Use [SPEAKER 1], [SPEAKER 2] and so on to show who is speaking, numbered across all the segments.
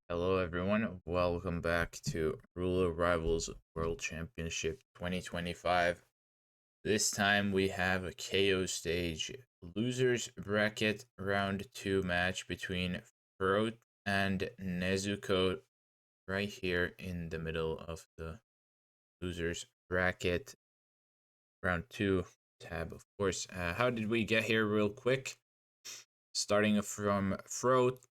[SPEAKER 1] Hello everyone, welcome back to Ruler Rivals World Championship 2025. This time we have a KO stage losers bracket round 2 match between Frote and Nezuko right here in the middle of the losers bracket round 2 tab, of course. How did we get here real quick? Starting from Frote,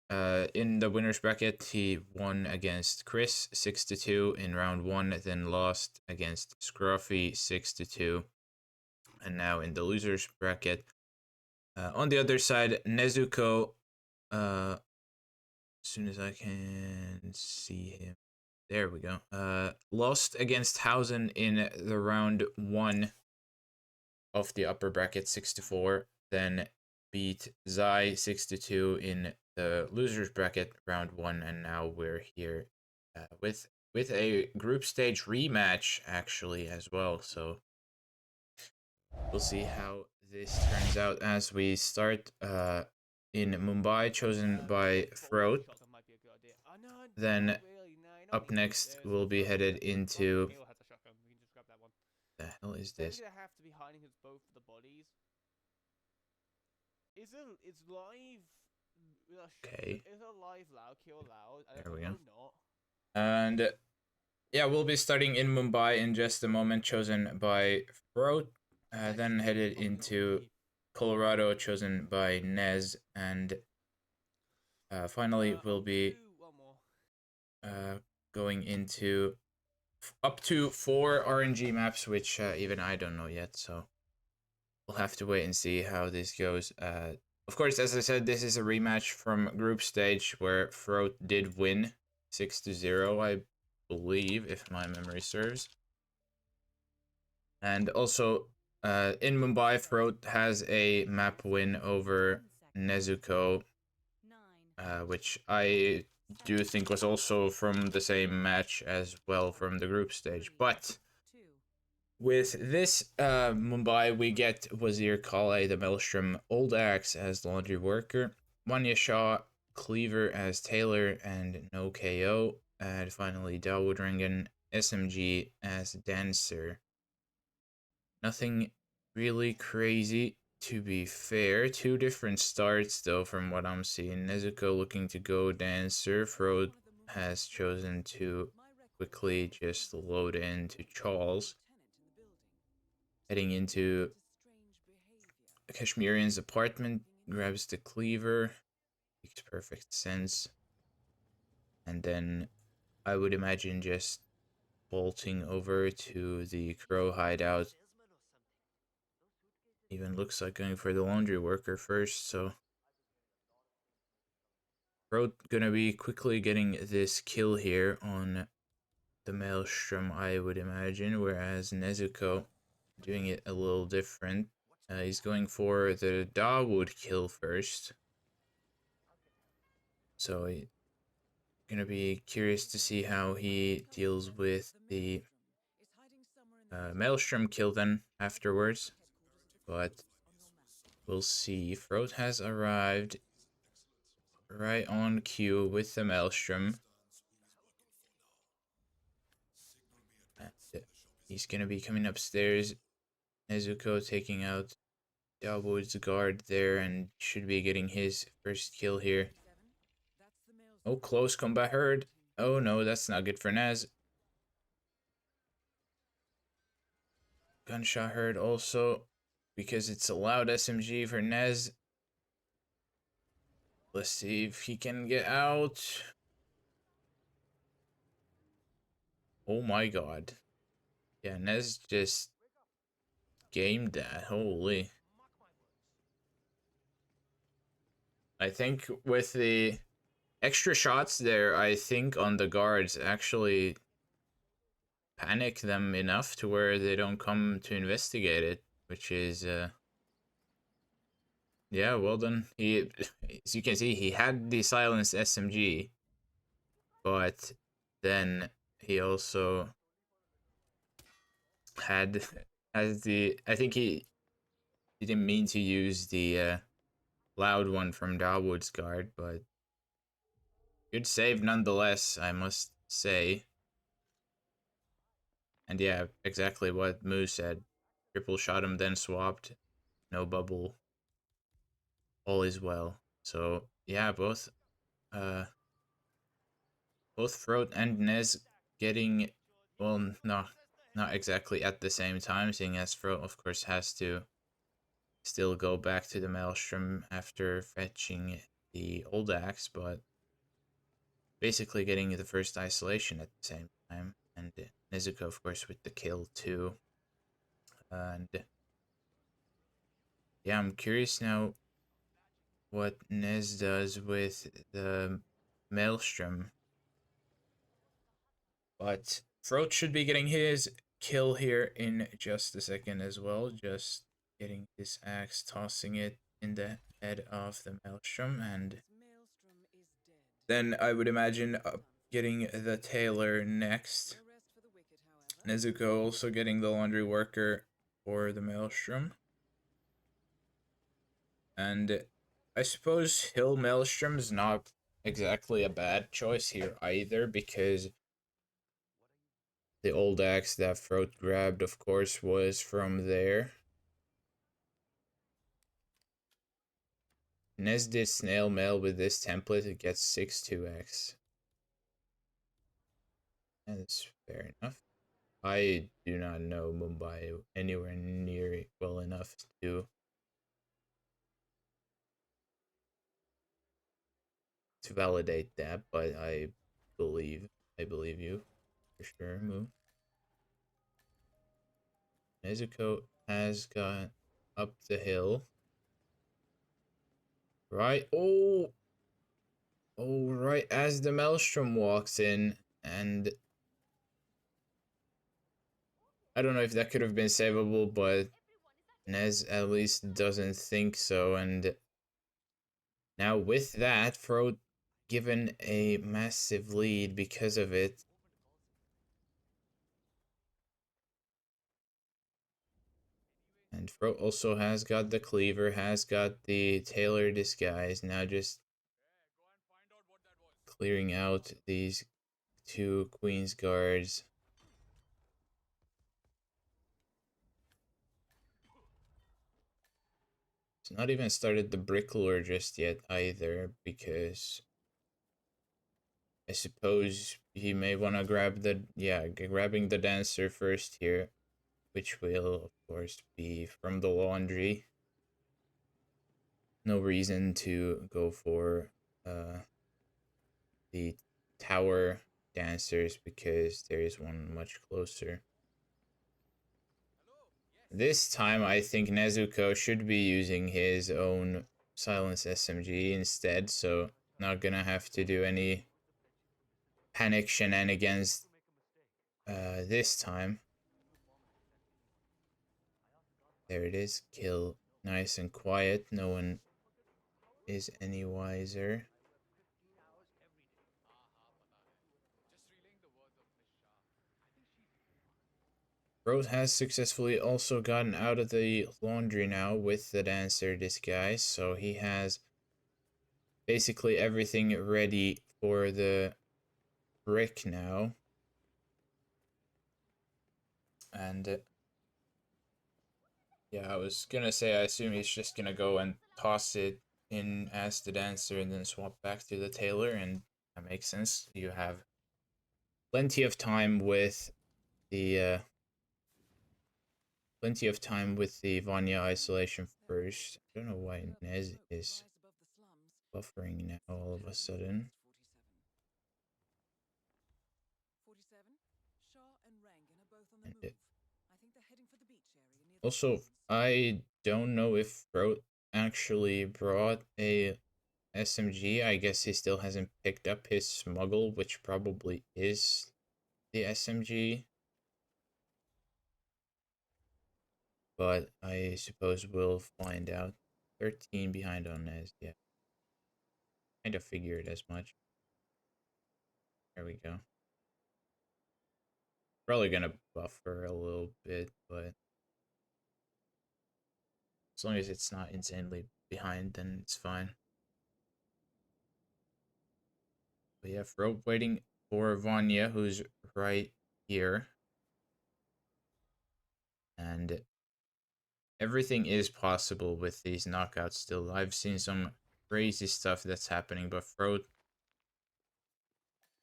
[SPEAKER 1] in the winners bracket, he won against Chris 6-2 in round 1, then lost against Scruffy 6-2. And now in the losers bracket, on the other side, Nezuko, as soon as I can see him, there we go, lost against Hausen in the round 1 of the upper bracket 6-4, then beat Zai 6-2 in the losers bracket round 1, and now we're here with a group stage rematch actually as well. So we'll see how this turns out as we start in Mumbai, chosen by Frote. Then up next we'll be headed into the hell is this?
[SPEAKER 2] Have to be hiding his both the bodies. It's live.
[SPEAKER 1] Okay,
[SPEAKER 2] Is a live loud kill loud?
[SPEAKER 1] there we go.
[SPEAKER 2] Not.
[SPEAKER 1] And yeah, we'll be starting in Mumbai in just a moment, chosen by Frote. Then headed into Colorado, chosen by Nez, and finally we'll be going into up to 4 RNG maps, which even I don't know yet, so we'll have to wait and see how this goes. Of course, as I said, this is a rematch from group stage where Frote did win 6-0, I believe, if my memory serves. And also, in Mumbai, Frote has a map win over Nezuko, which I do think was also from the same match as well from the group stage. But with this Mumbai, we get Wazir Kale, the Maelstrom, Old Axe as Laundry Worker, Wanya Shah, Cleaver as Taylor, and No KO. And finally, Dawood Ringen, SMG as Dancer. Nothing really crazy, to be fair. Two different starts, though, from what I'm seeing. Nezuko looking to go Dancer. Frode has chosen to quickly just load into Charles. Heading into Kashmirian's apartment, grabs the cleaver. Makes perfect sense. And then I would imagine just bolting over to the Crow hideout. Even looks like going for the laundry worker first, so Road gonna be quickly getting this kill here on the Maelstrom, I would imagine, whereas Nezuko doing it a little different. He's going for the Dawood kill first. So gonna be curious to see how he deals with the Maelstrom kill then afterwards. But we'll see. Frote has arrived right on cue with the Maelstrom. He's gonna be coming upstairs. Nezuko taking out Dawood's guard there and should be getting his first kill here. Oh, close combat heard. Oh no, that's not good for Naz. Gunshot heard also because it's a loud SMG for Nez. Let's see if he can get out. Oh my god. Yeah, Nez just gamed that. Holy. I think with the extra shots there, I think on the guards actually panic them enough to where they don't come to investigate it, which is yeah, well done. He, as you can see, he had the silenced SMG, but then he also had as the, I think he didn't mean to use the loud one from Dawood's guard, but Good save nonetheless, I must say. And yeah, exactly what Moo said. Triple shot him, then swapped. No bubble. All is well. So yeah, uh both Frote and Nez getting, well, no, not exactly at the same time, seeing as Frote of course has to still go back to the Maelstrom after fetching the old axe, but basically getting the first isolation at the same time. And Nezuko, of course, with the kill too. And yeah, I'm curious now what Nez does with the Maelstrom. But Frote should be getting his kill here in just a second as well. Just getting his axe, tossing it in the head of the Maelstrom, and then I would imagine getting the tailor next. Nezuko also getting the laundry worker for the Maelstrom. And I suppose Hill Maelstrom's not exactly a bad choice here either, because the old axe that Frote grabbed, of course, was from there. Nez did snail mail with this template, it gets 6-2x. That's fair enough. I do not know Mumbai anywhere near well enough to validate that, but believe I believe you for sure. Moo. Nezuko has got up the hill. Right. Oh, right as the Maelstrom walks in, and I don't know if that could have been savable, but Nez at least doesn't think so, and now with that, Frote given a massive lead because of it. And Frote also has got the cleaver, has got the tailor disguise, now just clearing out these two Queen's Guards. It's not even started the brick lure just yet either, because I suppose he may want to grab the, yeah, grabbing the dancer first here, which will, of course, be from the laundry. No reason to go for the tower dancers because there is one much closer. This time, I think Nezuko should be using his own silence SMG instead, so not gonna have to do any panic shenanigans this time. There it is, kill nice and quiet, no one is any wiser. Rose has successfully also gotten out of the laundry now with the dancer disguise, so he has basically everything ready for the brick now. And yeah, I was gonna say, I assume he's just gonna go and toss it in as the dancer and then swap back to the tailor, and that makes sense. You have plenty of time with the Vanya isolation first. I don't know why Nez is buffering now all of a sudden. And also, I don't know if Frote actually brought a SMG. I guess he still hasn't picked up his smuggle, which probably is the SMG. But I suppose we'll find out. 13 behind on Nez, yeah. Kind of figured as much. There we go. Probably gonna buffer a little bit, but as long as it's not insanely behind, then it's fine. But yeah, Frote waiting for Vanya, who's right here. And everything is possible with these knockouts still. I've seen some crazy stuff that's happening, but Frote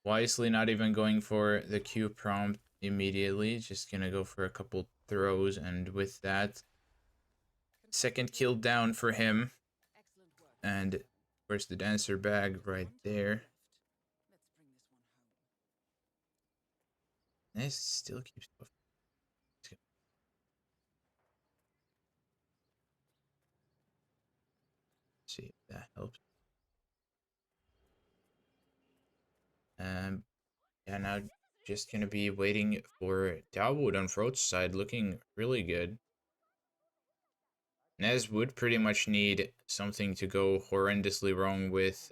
[SPEAKER 1] wisely not even going for the Q prompt immediately, just gonna go for a couple throws, and with that, second kill down for him. And where's the dancer bag? Right there. This still keeps buffing. See if that helps. Yeah, now just gonna be waiting for Dawood on Frote's side, looking really good. Nez would pretty much need something to go horrendously wrong with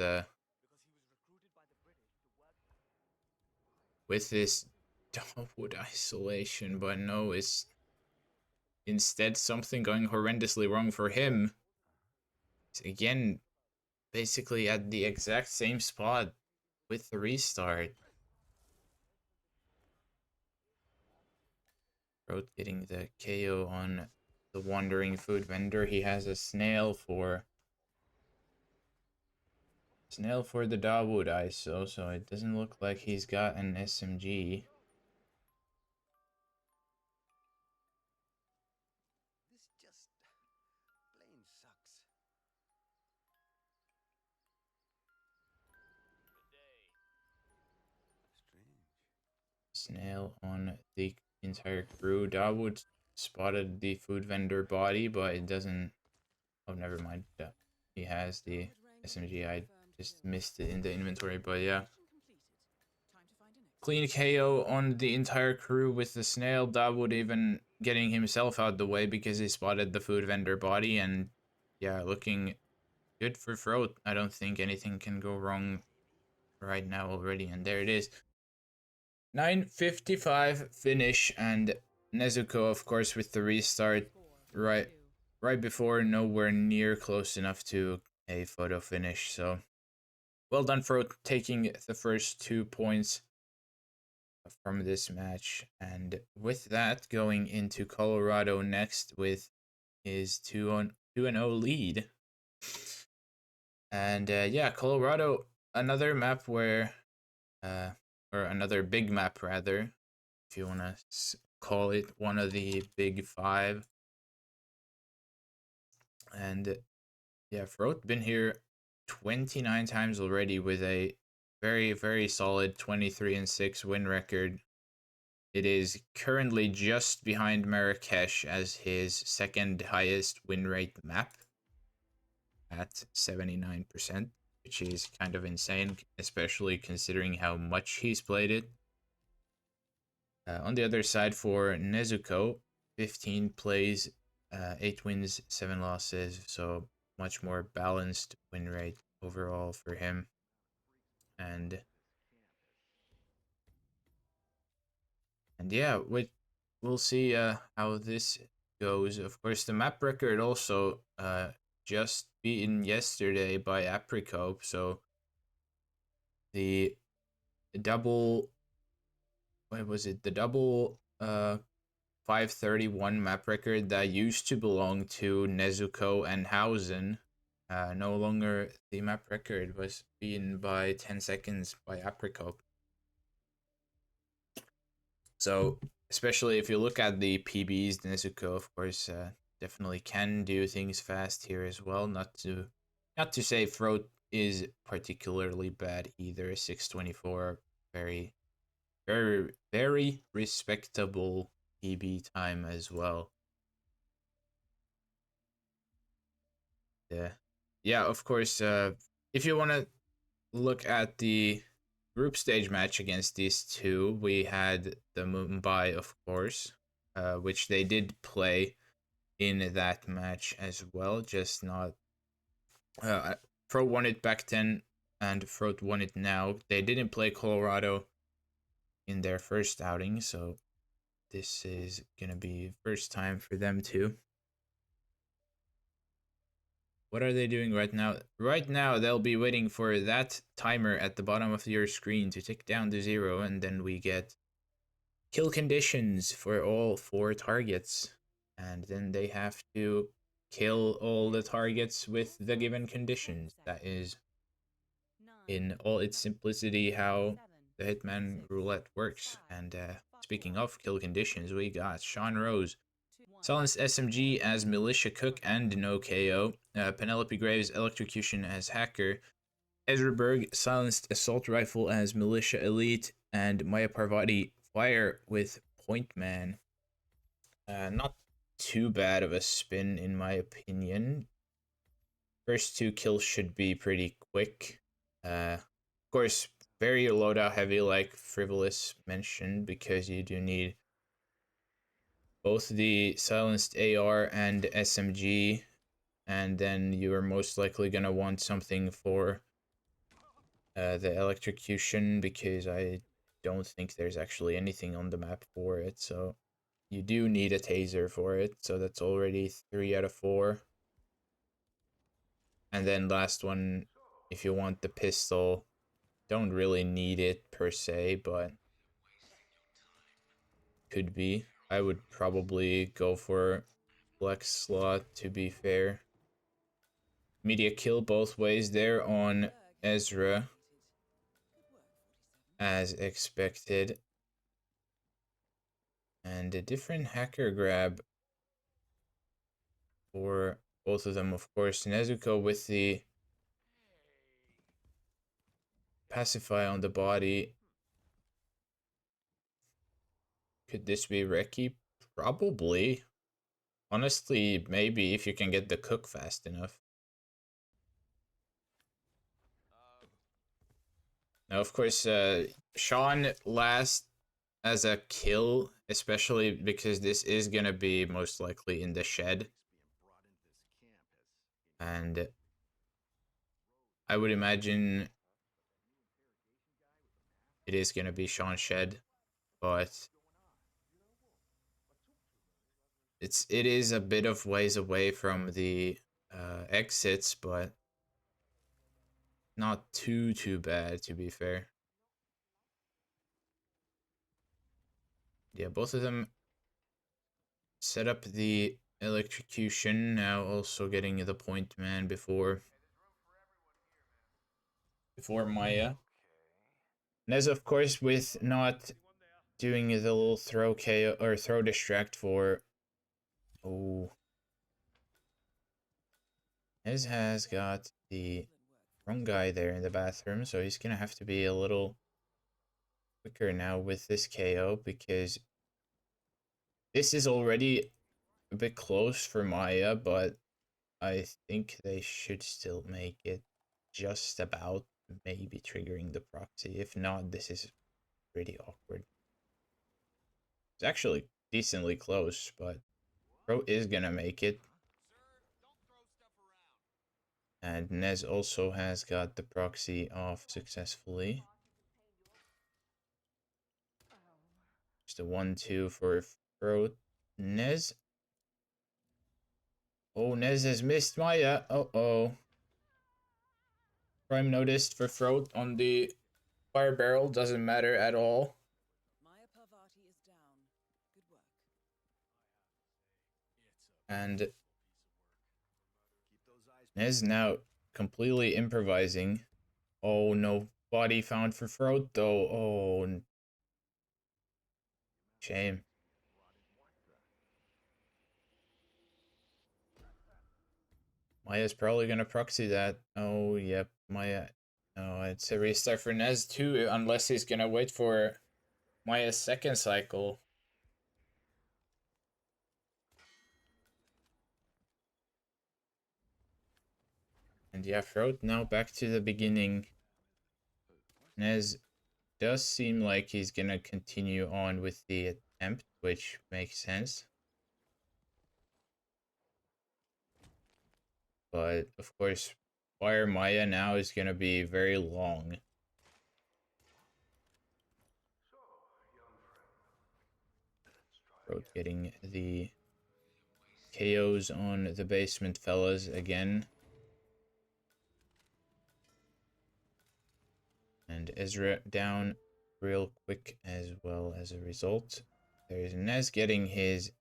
[SPEAKER 1] this Dawood isolation, but no, it's instead something going horrendously wrong for him. It's again, basically at the exact same spot with the restart. Frote getting the KO on the wandering food vendor. He has a snail for the Dawood ISO, so it doesn't look like he's got an SMG.
[SPEAKER 3] This just plain sucks. Strange.
[SPEAKER 1] Snail on the entire crew. Dawood spotted the food vendor body, but it doesn't. Oh, never mind. He has the SMG. I just missed it in the inventory, but yeah. Clean KO on the entire crew with the snail. Dawood even getting himself out the way because he spotted the food vendor body, and yeah, looking good for Frote. I don't think anything can go wrong right now already, and there it is. 9:55 finish, and Nezuko, of course, with the restart right before, nowhere near close enough to a photo finish. So well done for taking the first 2 points from this match, and with that, going into Colorado next with his 2-0 lead. And yeah, Colorado, another map where or another big map rather, if you want to call it one of the big five. And yeah, Frote been here 29 times already with a very, very solid 23-6 win record. It is currently just behind Marrakesh as his second highest win rate map at 79%, which is kind of insane, especially considering how much he's played it. On the other side for Nezuko, 15 plays, 8 wins, 7 losses, so much more balanced win rate overall for him. And yeah, we'll see how this goes. Of course, the map record also just beaten yesterday by Apricot, so the double, what was it? The double 531 map record that used to belong to Nezuko and Hausen. No longer the map record, was beaten by 10 seconds by Apricot. So, especially if you look at the PBs, Nezuko, of course, definitely can do things fast here as well. Not to say Frote is particularly bad either. 624, very, very, very respectable PB time as well. Yeah, of course, if you want to look at the group stage match against these two, we had the Mumbai, of course, which they did play in that match as well, just not Pro won it back then and Frote won it now. They didn't play Colorado in their first outing, so this is gonna be first time for them too. What are they doing right now? Right now, they'll be waiting for that timer at the bottom of your screen to tick down to 0, and then we get kill conditions for all 4 targets. And then they have to kill all the targets with the given conditions. That is, in all its simplicity, how the Hitman Roulette works. And speaking of kill conditions, we got Sean Rose, Silenced SMG as Militia Cook and no KO, Penelope Graves Electrocution as Hacker, Ezra Berg Silenced Assault Rifle as Militia Elite, and Maya Parvati Fire with Point Man. Not too bad of a spin in my opinion. First 2 kills should be pretty quick. Of course, very loadout heavy like Frivolous mentioned, because you do need both the silenced AR and SMG, and then you are most likely going to want something for the electrocution, because I don't think there's actually anything on the map for it, so you do need a taser for it, so that's already 3 out of 4. And then last one, if you want the pistol, don't really need it per se, but could be. I would probably go for flex slot, to be fair. Media kill both ways there on Ezra, as expected. And a different hacker grab for both of them, of course. Nezuko with the pacify on the body. Could this be Reki? Probably. Honestly, maybe, if you can get the cook fast enough. Now, of course, Sean last as a kill, especially because this is gonna be most likely in the shed. And I would imagine it is gonna be Sean shed, but it is a bit of ways away from the exits, but not too bad, to be fair. Yeah, both of them set up the electrocution, now also getting the point man before Maya. Nez, of course, with not doing the little throw KO or throw distract for. Oh, Nez has got the wrong guy there in the bathroom, so he's gonna have to be a little quicker now with this KO, because this is already a bit close for Maya, but I think they should still make it just about, maybe triggering the proxy. If not, this is pretty awkward. It's actually decently close, but Pro is gonna make it. And Nez also has got the proxy off successfully. Just a 1-2 for Frote. Nez. Oh, Nez has missed Maya. Uh-oh. Prime noticed for Frote on the fire barrel. Doesn't matter at all. And Nez now completely improvising. Oh, no body found for Frote, though. Oh, shame. Maya's probably gonna proxy that. Oh, yep, Maya. No, it's a restart for Nez too, unless he's gonna wait for Maya's second cycle. And yeah, Frote now back to the beginning. Nez does seem like he's gonna continue on with the attempt, which makes sense. But of course, Fire Maya now is gonna be very long. Frote getting the KOs on the basement fellas again. Ezra down real quick as well as a result. There's Nez getting his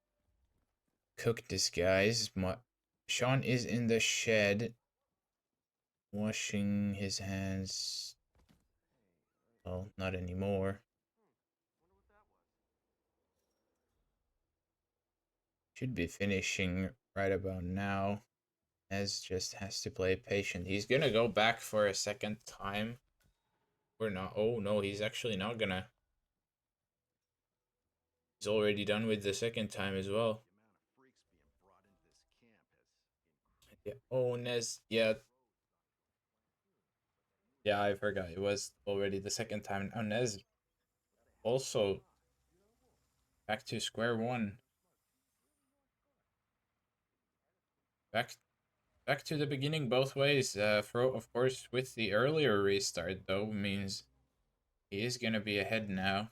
[SPEAKER 1] cook disguise. Sean is in the shed washing his hands. Well, not anymore. Should be finishing right about now. Ez just has to play patient. He's gonna go back for a second time. Or not. Oh no, he's actually not gonna. He's already done with the second time as well. Yeah. Oh, Nez. Yeah. Yeah, I forgot. It was already the second time. Oh, Nez also back to square one. Back to the beginning both ways. Fro, of course, with the earlier restart, though, means he is going to be ahead now.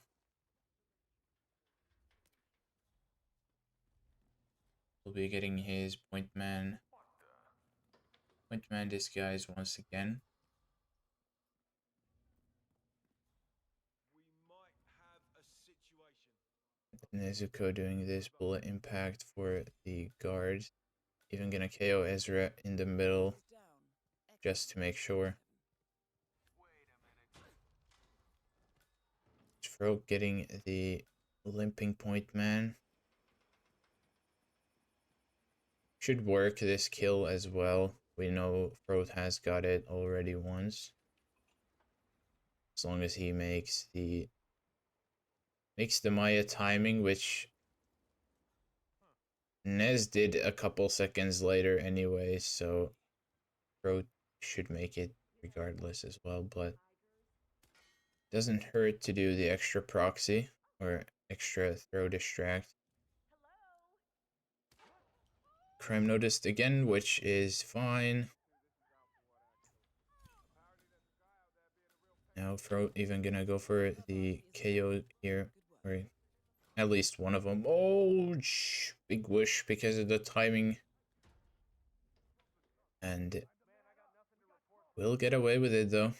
[SPEAKER 1] Will be getting his point man disguise once again. Nezuko doing this bullet impact for the guard. Even gonna KO Ezra in the middle just to make sure. Frote getting the limping point man. Should work this kill as well. We know Frote has got it already once. As long as he makes the Maya timing, which Nez did a couple seconds later anyway, so Frote should make it regardless as well, but doesn't hurt to do the extra proxy or extra throw distract. Crime noticed again, which is fine. Now Frote even gonna go for the KO here, or at least one of them. Oh, big whoosh because of the timing. And we'll get away with it though.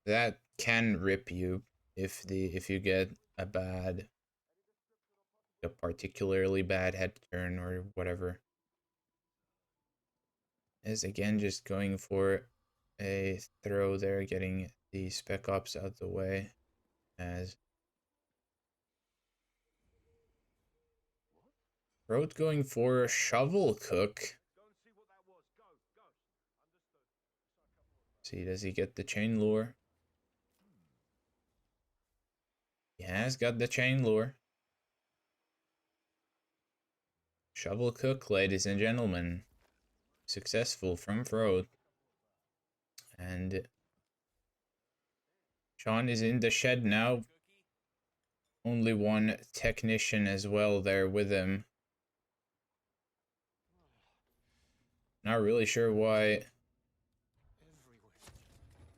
[SPEAKER 1] That can rip you if you get a particularly bad head turn or whatever. Is again just going for a throw there, getting the Spec Ops out the way as Frote going for a shovel cook. See, does he get the chain lure? He has got the chain lure. Shovel cook, ladies and gentlemen. Successful from Frote. And Sean is in the shed now. Only one technician as well there with him. Not really sure why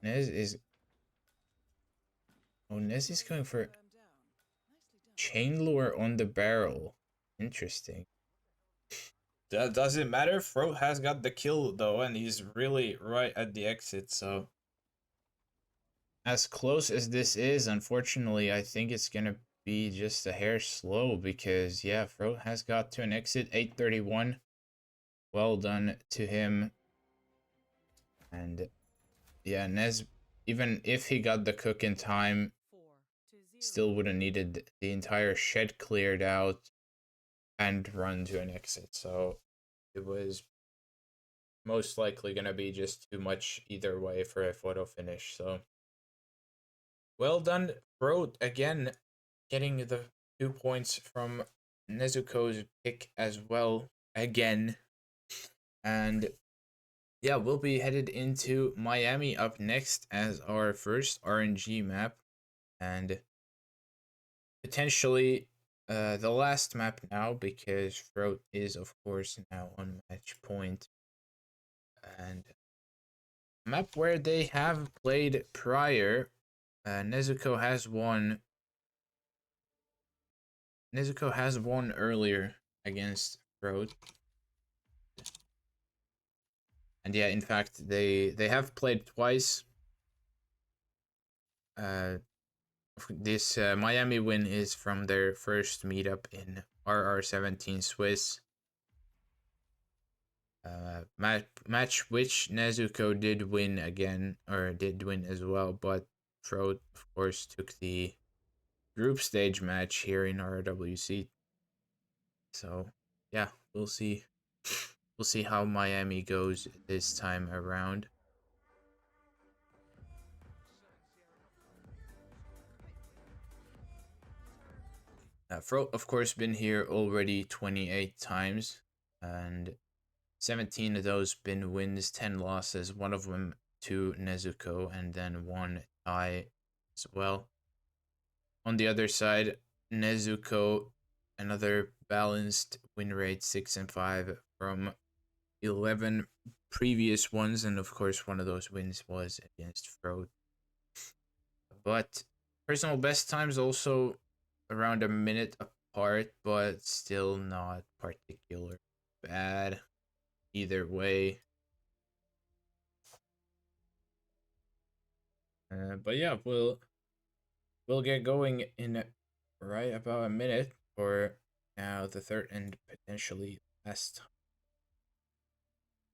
[SPEAKER 1] Nez is... Oh, Nez is going for chain lure on the barrel. Interesting. That doesn't matter. Frote has got the kill though, and he's really right at the exit, so... As close as this is, unfortunately, I think it's gonna be just a hair slow because, yeah, Frote has got to an exit, 8:31. Well done to him. And, yeah, Nez, even if he got the cook in time, still would have needed the entire shed cleared out and run to an exit. So, it was most likely gonna be just too much either way for a photo finish, so... Well done, Frote, again, getting the 2 points from Nezuko's pick as well, again. And yeah, we'll be headed into Miami up next as our first RNG map. And potentially the last map now, because Frote is, of course, now on match point. And a map where they have played prior. Nezuko has won. Nezuko has won earlier against Frote. And yeah, in fact, they have played twice. This Miami win is from their first meetup in RR17 Swiss. Match which Nezuko did win again, or did win as well, but Frote, of course, took the group stage match here in RRWC. So, yeah, we'll see. We'll see how Miami goes this time around. Frote, of course, been here already 28 times, and 17 of those been wins, 10 losses, one of them to Nezuko, and then one tie as well. On the other side, Nezuko, another balanced win rate, 6 and 5 from 11 previous ones, and of course, one of those wins was against Frote. But personal best times also around a minute apart, but still not particular bad either way. But yeah, we'll get going in right about a minute for now the third and potentially last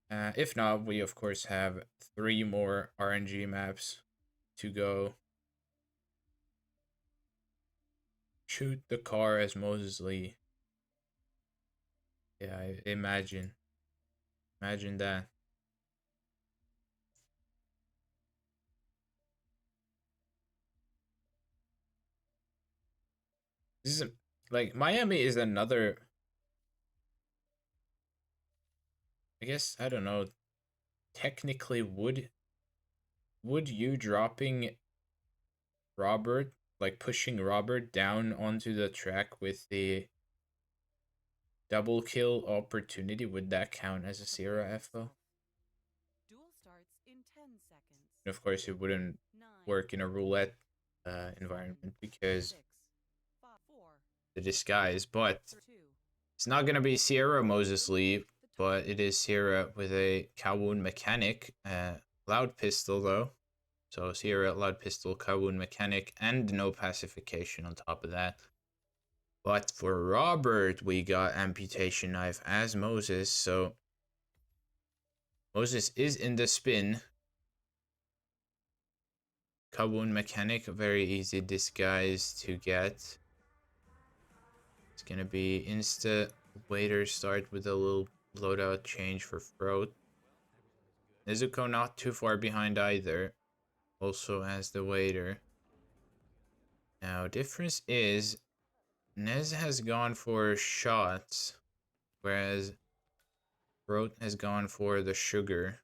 [SPEAKER 1] time. If not, we of course have 3 more RNG maps to go. Shoot the car as Mosley. Yeah, imagine that. This is like Miami is another. I guess I don't know. Technically, would you dropping Robert, like pushing Robert down onto the track with the double kill opportunity, would that count as a Sierra FO?
[SPEAKER 4] Duel starts in 10 seconds.
[SPEAKER 1] And of course, it wouldn't
[SPEAKER 4] 9,
[SPEAKER 1] work in a roulette environment because
[SPEAKER 4] 6, 5, 4,
[SPEAKER 1] the disguise. But
[SPEAKER 4] 2.
[SPEAKER 1] it's not gonna be Sierra Moses Lee, but it is Sierra with a Kowloon mechanic, loud pistol though. So Sierra, loud pistol, Kowloon mechanic, and no pacification on top of that. But for Robert, we got amputation knife as Moses. So Moses is in the spin. Kowloon mechanic, very easy disguise to get. It's gonna be insta waiter start with a little loadout change for Frote. Nezuko not too far behind either. Also as the waiter. Now difference is Nez has gone for shots, whereas Frote has gone for the sugar.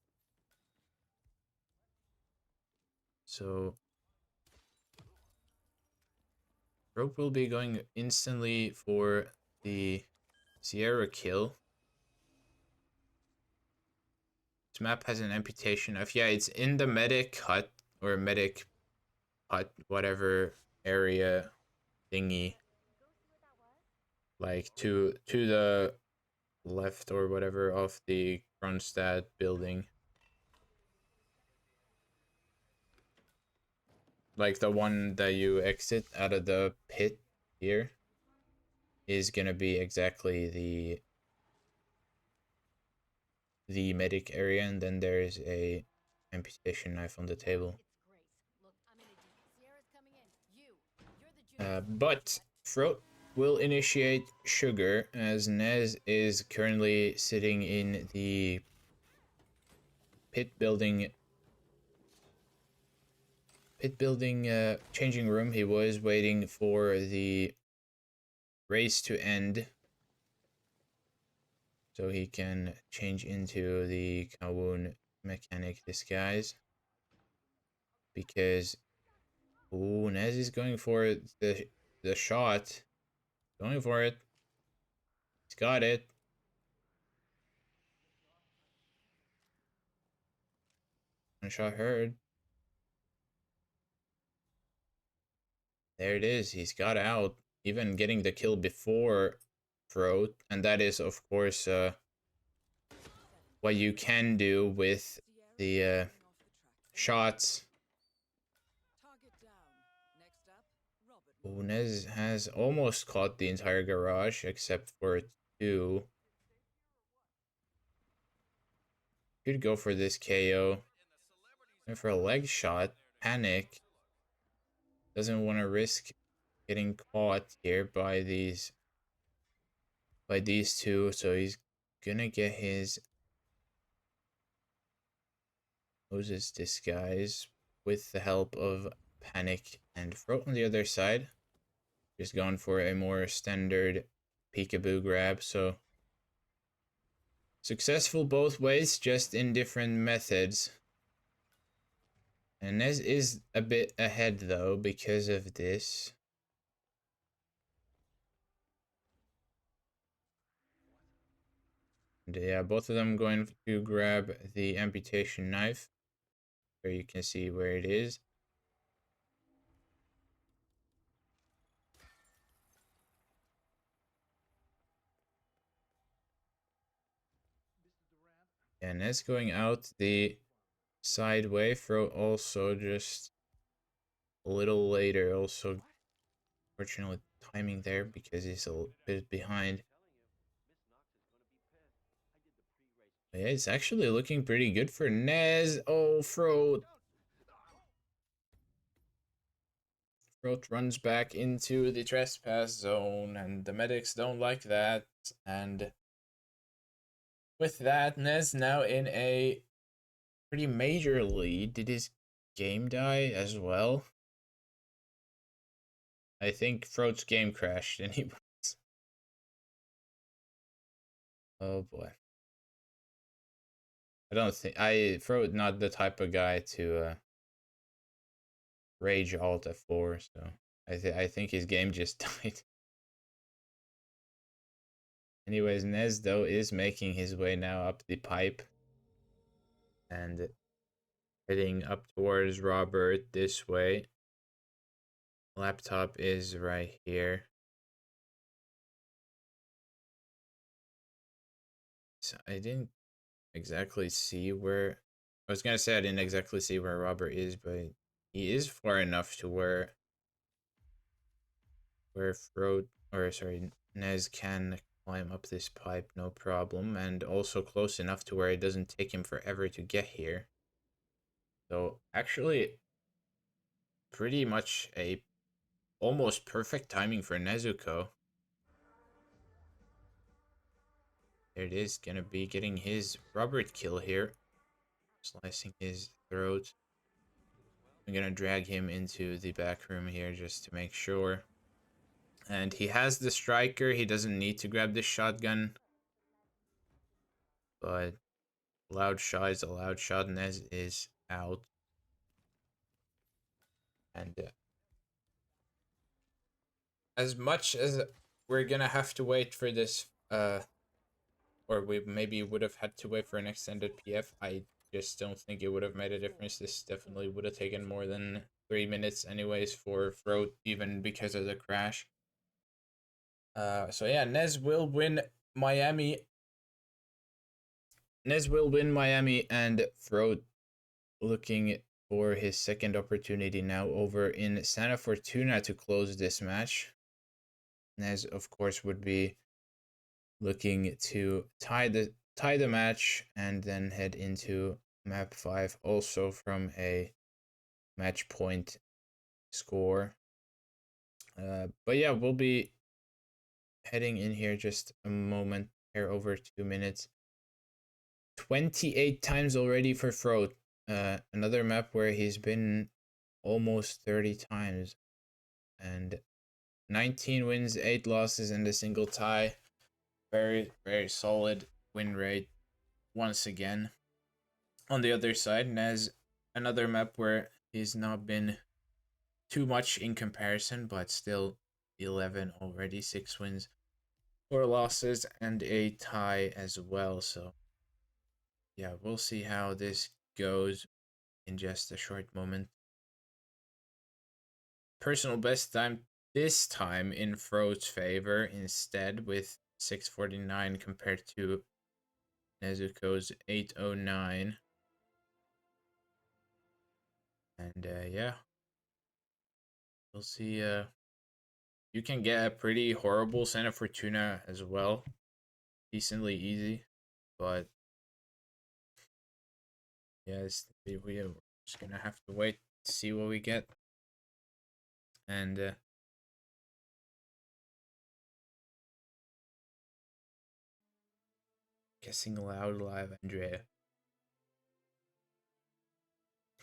[SPEAKER 1] So Frote will be going instantly for the Sierra kill. This map has an amputation knife. Yeah, it's in the medic hut or medic hut, whatever area thingy. Like to the left or whatever of the Kronstadt building. Like the one that you exit out of the pit here is gonna be exactly the medic area, and then there's a amputation knife on the table. But Frote will initiate sugar as Nez is currently sitting in the pit building changing room. He was waiting for the race to end so he can change into the Kowloon mechanic disguise, because Nez is going for the shot. Going for it. He's got it. One shot heard. There it is. He's got out, even getting the kill before Frote, and that is of course what you can do with the shots. Nez has almost caught the entire garage except for 2. Could go for this KO. And for a leg shot, Panic doesn't want to risk getting caught here by these two, so he's gonna get his Moses disguise with the help of Panic and Frote on the other side. Just going for a more standard peekaboo grab, so successful both ways, just in different methods. And Nez is a bit ahead though because of this. And yeah, both of them going to grab the amputation knife. Where you can see where it is. And Nez going out the side way. Fro also just a little later. Also, fortunately, timing there because he's a bit behind. But yeah, it's actually looking pretty good for Nez. Oh, Fro runs back into the trespass zone, and the medics don't like that. And with that, Nez now in a pretty major lead. Did his game die as well? I think Frote's game crashed and he was. Oh boy. I don't think Frote not the type of guy to rage alt F4, so I think his game just died. Anyways, Nez though is making his way now up the pipe and heading up towards Robert this way. Laptop is right here. So I didn't exactly see where I was gonna say I didn't exactly see where Robert is, but he is far enough to where Frote or sorry Nez can climb up this pipe no problem, and also close enough to where it doesn't take him forever to get here. So actually pretty much a almost perfect timing for Nezuko. There it is, gonna be getting his Robert kill here. Slicing his throat. I'm gonna drag him into the back room here just to make sure. And he has the striker, he doesn't need to grab the shotgun. But loud shot is a loud shot, Nez is out. And as much as we're gonna have to wait for this, or we maybe would have had to wait for an extended PF, I just don't think it would have made a difference. This definitely would have taken more than 3 minutes anyways for Frote, even because of the crash. So yeah, Nez will win Miami. Nez will win Miami, and Frote looking for his second opportunity now over in Santa Fortuna to close this match. Nez, of course, would be looking to tie the match and then head into map 5 also from a match point score. But yeah, we'll be heading in here just a moment here, over 2 minutes. 28 times already for Frote. Another map where he's been almost 30 times, and 19 wins, 8 losses, and a single tie. Very, very solid win rate once again. On the other side, Nez, another map where he's not been too much in comparison, but still 11 already, 6 wins, 4 losses, and a tie as well. So yeah, we'll see how this goes in just a short moment. Personal best time this time in Frote's favor instead, with 649 compared to Nezuko's 809. And yeah, we'll see you can get a pretty horrible Santa Fortuna as well. Decently easy. But yes, we're just gonna have to wait to see what we get. And guessing loud live Andrea.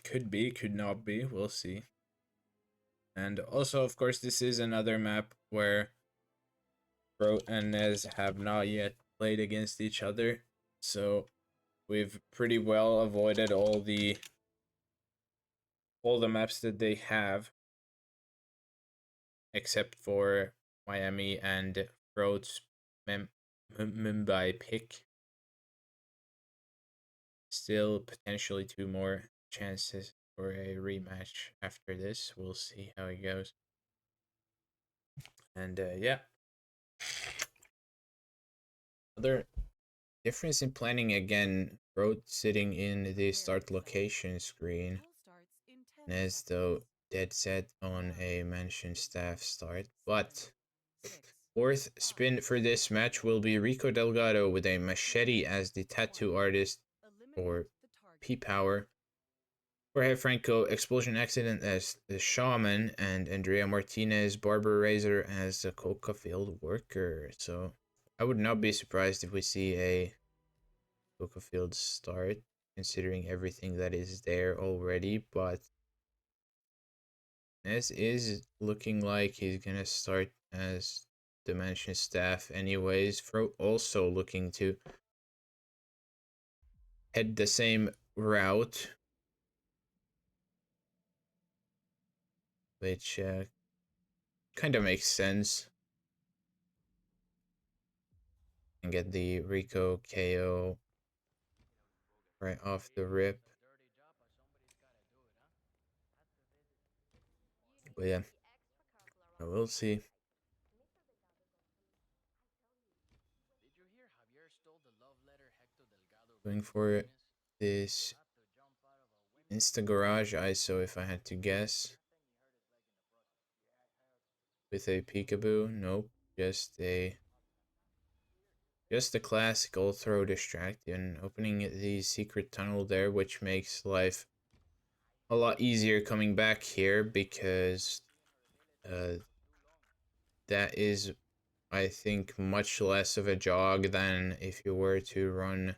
[SPEAKER 1] Could be, could not be, we'll see. And also, of course, this is another map where Frote and Nez have not yet played against each other. So we've pretty well avoided all the maps that they have, except for Miami and Frote's Mumbai pick. Still potentially 2 more chances for a rematch after this. We'll see how it goes. And yeah. Other difference in planning again, Frote sitting in the start location screen.
[SPEAKER 4] Duel starts in 10
[SPEAKER 1] Nez
[SPEAKER 4] seconds.
[SPEAKER 1] though dead set on a mansion staff start, but
[SPEAKER 4] 6,
[SPEAKER 1] fourth spin for this match will be Rico Delgado with a machete as the tattoo artist or
[SPEAKER 4] eliminate the target.
[SPEAKER 1] P-Power. Jorge Franco, Explosion Accident as the Shaman, and Andrea Martinez, Barber Razor as the Coca Field Worker. So I would not be surprised if we see a Coca Field start, considering everything that is there already, but Nez is looking like he's gonna start as Dimension staff anyways. Fro also looking to head the same route, which kind of makes sense. And get the Rico KO right off the rip. But yeah, we'll see. Going for this Insta Garage ISO if I had to guess. With a peekaboo? Nope. Just a classic old throw distract and opening the secret tunnel there, which makes life a lot easier coming back here because that is, I think, much less of a jog than if you were to run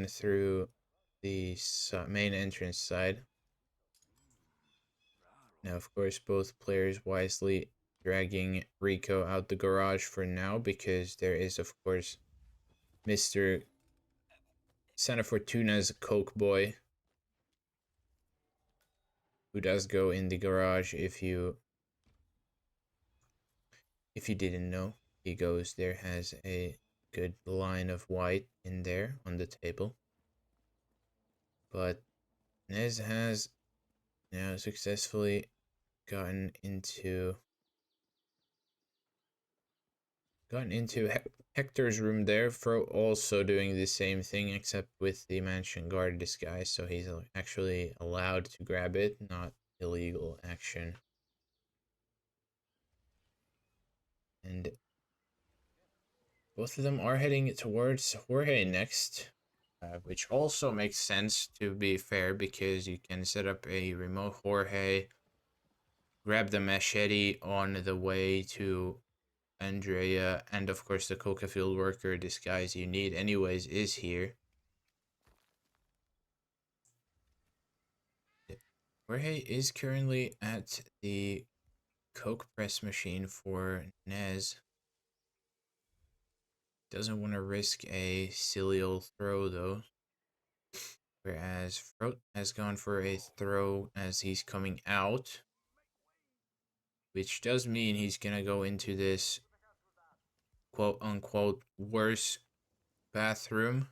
[SPEAKER 1] through the main entrance side. Now, of course, both players wisely dragging Rico out the garage for now because there is, of course, Mr. Santa Fortuna's Coke Boy, who does go in the garage if you didn't know. He goes there, has a good line of white in there on the table. But Nez has now successfully gotten into Hector's room there, for also doing the same thing except with the mansion guard disguise, so he's actually allowed to grab it, not illegal action. And both of them are heading towards Jorge next, which also makes sense, to be fair, because you can set up a remote Jorge, grab the machete on the way to Andrea, and of course the Coca Field Worker disguise you need anyways is here. Jorge is currently at the Coke press machine for Nez. Doesn't want to risk a silly old throw though. Whereas Frote has gone for a throw as he's coming out. Which does mean he's gonna go into this quote unquote worse bathroom.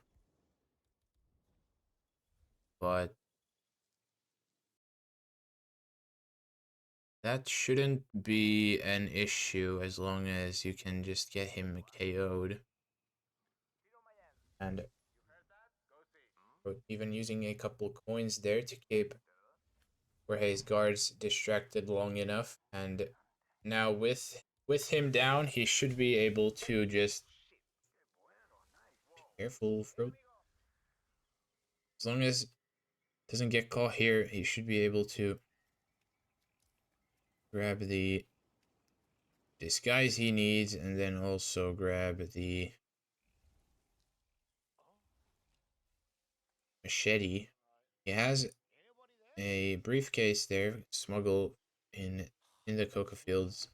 [SPEAKER 1] But that shouldn't be an issue as long as you can just get him KO'd. And even using a couple coins there to keep Jorge's guards distracted long enough, and now with him down, he should be able to just be careful, Frote. As long as doesn't get caught here, he should be able to grab the disguise he needs, and then also grab the machete. He has a briefcase there, smuggled in the coca fields.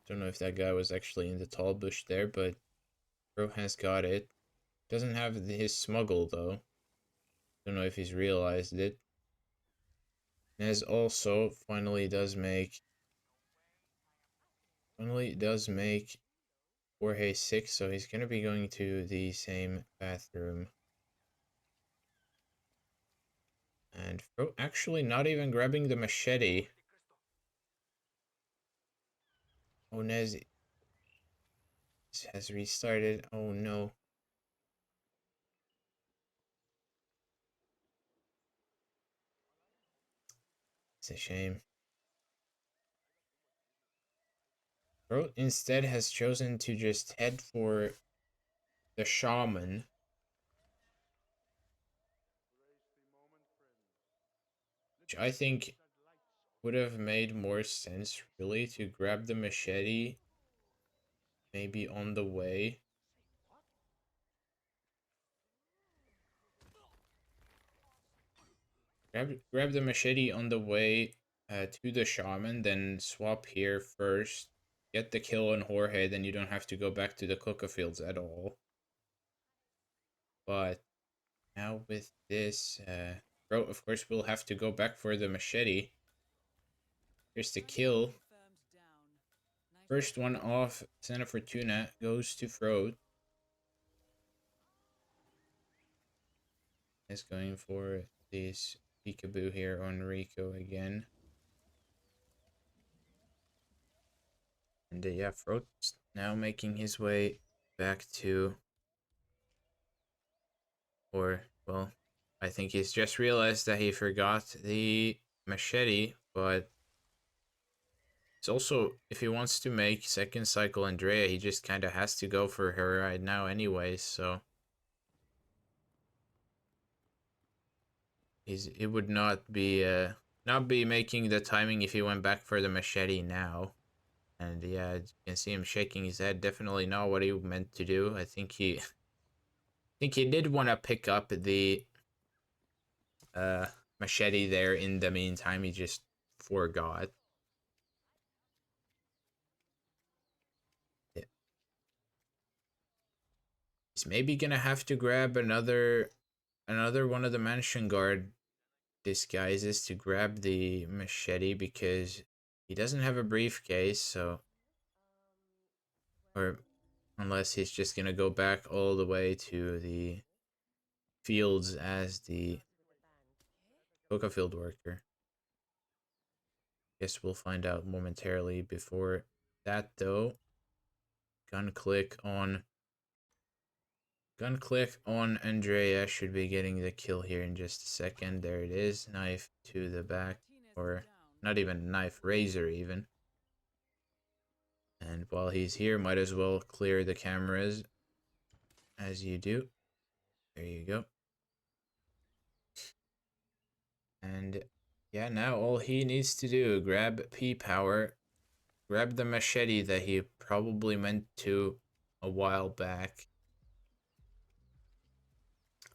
[SPEAKER 1] Don't know if that guy was actually in the tall bush there, but Bro has got it. Doesn't have his smuggle though. Don't know if he's realized it. Nez also finally does make Jorge 6, so he's gonna be going to the same bathroom. And Fro actually not even grabbing the machete. Oh, Nez has restarted. Oh no. It's a shame. Fro instead has chosen to just head for the shaman. Which I think would have made more sense really to grab the machete maybe on the way. Grab the machete on the way to the shaman, then swap here first. Get the kill on Jorge, then you don't have to go back to the coca fields at all. But now with this, Bro, of course, we'll have to go back for the machete. Here's the kill. First one off, Santa Fortuna goes to Frote. Is going for this peekaboo here on Rico again. And yeah, Frote's now making his way back to, or, well, I think he's just realized that he forgot the machete, but it's also, if he wants to make second cycle Andrea, he just kind of has to go for her right now anyway, so it would not be making the timing if he went back for the machete now. And yeah, you can see him shaking his head. Definitely not what he meant to do. I think he did want to pick up the machete there in the meantime. He just forgot. Yeah. He's maybe gonna have to grab another one of the mansion guard disguises to grab the machete because he doesn't have a briefcase, so, or unless he's just gonna go back all the way to the fields as the coca field worker. Guess we'll find out momentarily. Before that though, gun click on Andrea should be getting the kill here in just a second. There it is. Knife to the back, or not even knife, razor even. And while he's here, might as well clear the cameras as you do. There you go. And yeah, now all he needs to do, grab P-Power, grab the machete that he probably meant to a while back,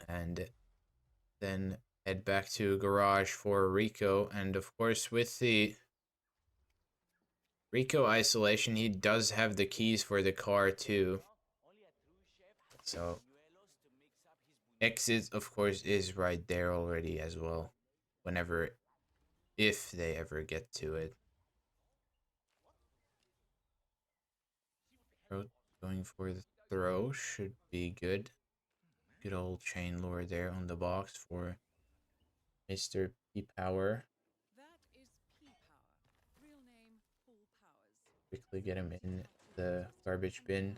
[SPEAKER 1] and then head back to garage for Rico. And of course, with the Rico isolation, he does have the keys for the car too. So exit, of course, is right there already as well. Whenever, if they ever get to it. Going for the throw should be good. Good old chain lure there on the box for Mr. P-Power.
[SPEAKER 4] That is P-Power. Real name, Paul Powers.
[SPEAKER 1] Quickly get him in the garbage bin.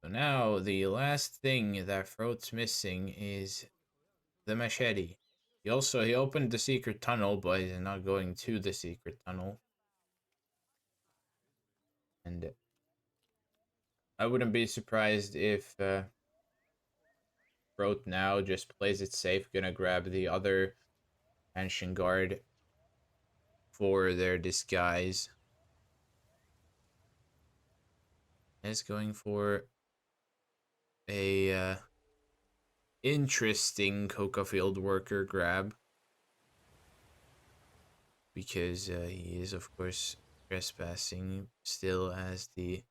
[SPEAKER 1] So now the last thing that Frote's missing is the machete. He opened the secret tunnel, but he's not going to the secret tunnel. And I wouldn't be surprised if Frote now just plays it safe, gonna grab the other Ancient Guard for their disguise. Is going for a interesting Coca Field worker grab. Because he is, of course, trespassing still as the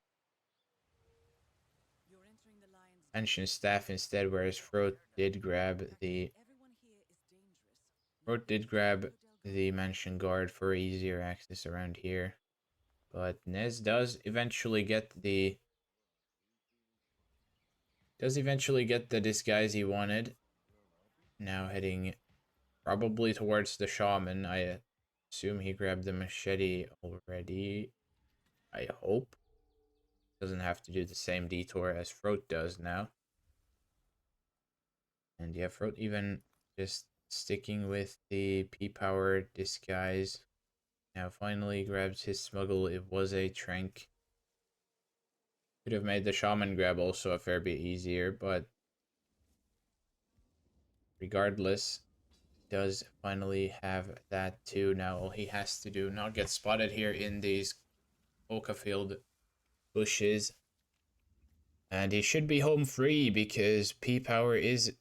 [SPEAKER 1] ancient staff instead, whereas Frote did grab the mansion guard for easier access around here. But Nez does eventually get the disguise he wanted. Now heading probably towards the shaman. I assume he grabbed the machete already. I hope. Doesn't have to do the same detour as Frote does now. And yeah, Frote even just sticking with the P-Power disguise. Now finally grabs his smuggle. It was a trank. Could have made the shaman grab also a fair bit easier, but regardless, does finally have that too. Now all he has to do, not get spotted here in these Oka Field bushes. And he should be home free because P-Power is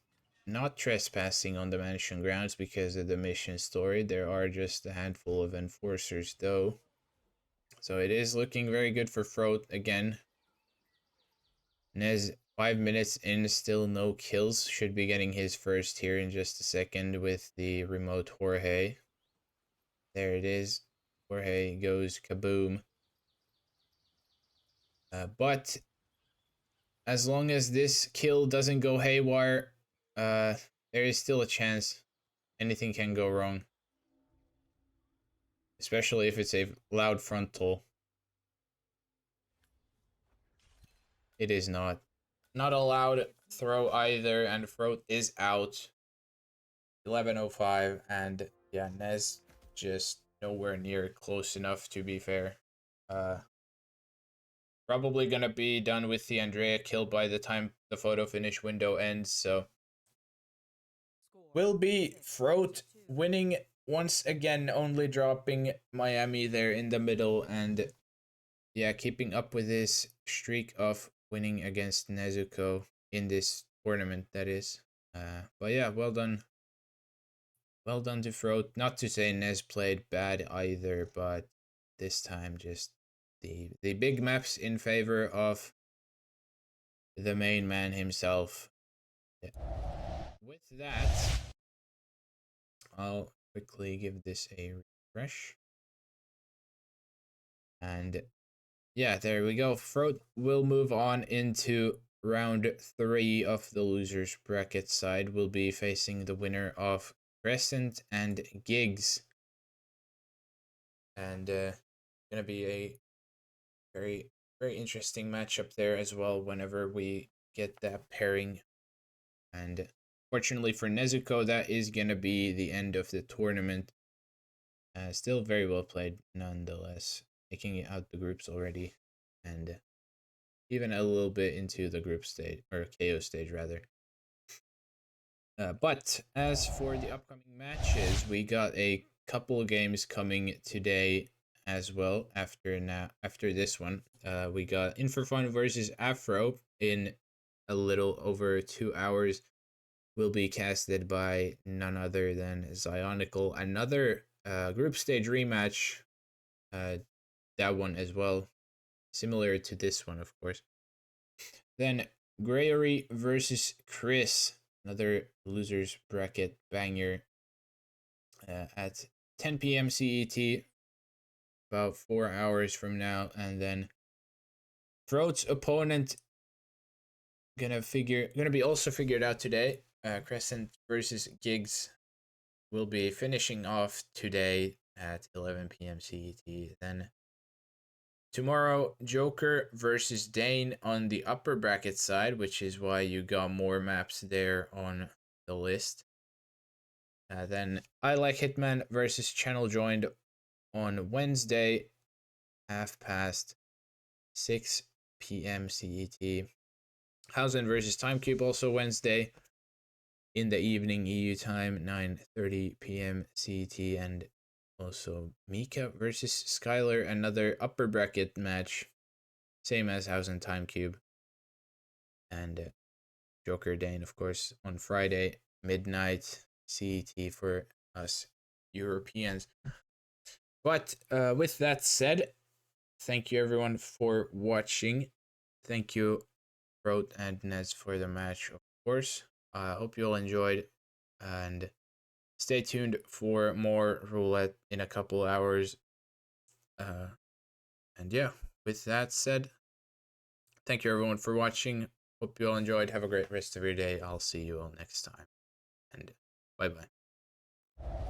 [SPEAKER 1] not trespassing on the mansion grounds because of the mission story. There are just a handful of enforcers though. So it is looking very good for Frote again. Nez 5 minutes in, still no kills. Should be getting his first here in just a second with the remote Jorge. There it is. Jorge goes kaboom. But as long as this kill doesn't go haywire, there is still a chance anything can go wrong. Especially if it's a loud frontal. It is not. Not a loud throw either, and Frote is out. 11:05, and yeah, Nez just nowhere near close enough to be fair. Probably gonna be done with the Andrea kill by the time the photo finish window ends, so will be Frote winning once again, only dropping Miami there in the middle, and yeah, keeping up with his streak of winning against Nezuko in this tournament, that is. But yeah, well done. Well done to Frote. Not to say Nez played bad either, but this time just the big maps in favor of the main man himself. Yeah. With that, I'll quickly give this a refresh. And yeah, there we go. Frote will move on into round 3 of the losers bracket side. Will be facing the winner of Crescent and Gigs. And gonna be a very, very interesting matchup there as well whenever we get that pairing. And fortunately for Nezuko, that is gonna be the end of the tournament. Still very well played nonetheless, making it out the groups already, and even a little bit into the group stage, or KO stage rather. But as for the upcoming matches, we got a couple of games coming today as well. After this one, we got Infrafun versus Afro in a little over 2 hours. Will be casted by none other than Zionical. Another group stage rematch. That one as well, similar to this one, of course. Then Gregory versus Chris, another losers bracket banger at 10 p.m. CET, about 4 hours from now. And then Frote's opponent gonna be also figured out today. Crescent versus Gigs will be finishing off today at 11 p.m. CET. Then tomorrow, Joker versus Dane on the upper bracket side, which is why you got more maps there on the list. Then I Like Hitman versus Channel joined on Wednesday, 6 p.m. CET. Hausen versus Timecube also Wednesday in the evening EU time, 9:30 p.m. CET, and also Mika versus Skylar, another upper bracket match, same as Hausen Timecube, and Joker Dane, of course, on Friday midnight CET for us Europeans. But with that said, thank you everyone for watching. Thank you, Frote and Nez, for the match, of course. I hope you all enjoyed, and stay tuned for more roulette in a couple hours. And yeah, with that said, thank you everyone for watching. Hope you all enjoyed. Have a great rest of your day. I'll see you all next time. And bye bye.